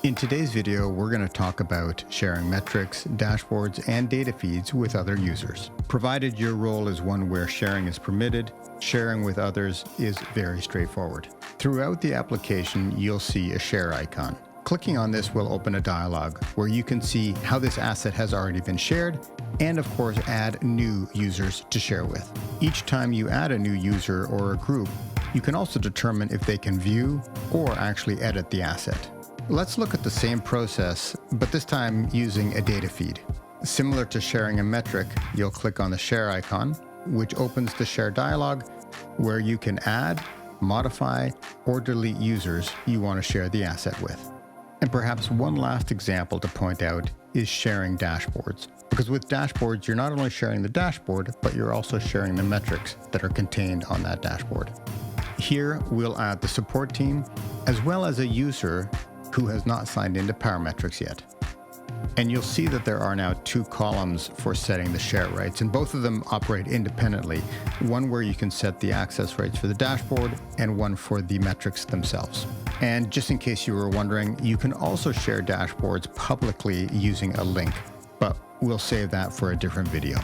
In today's video, we're going to talk about sharing metrics, dashboards, and data feeds with other users. Provided your role is one where sharing is permitted, sharing with others is very straightforward. Throughout the application, you'll see a share icon. Clicking on this will open a dialog where you can see how this asset has already been shared and, of course, add new users to share with. Each time you add a new user or a group, you can also determine if they can view or actually edit the asset. Let's look at the same process, but this time using a data feed. Similar to sharing a metric, you'll click on the share icon, which opens the share dialog where you can add, modify, or delete users you want to share the asset with. And perhaps one last example to point out is sharing dashboards. Because with dashboards, you're not only sharing the dashboard, but you're also sharing the metrics that are contained on that dashboard. Here, we'll add the support team, as well as a user who has not signed into PowerMetrics yet. And you'll see that there are now two columns for setting the share rights, and both of them operate independently. One where you can set the access rights for the dashboard, and one for the metrics themselves. And just in case you were wondering, you can also share dashboards publicly using a link, but we'll save that for a different video.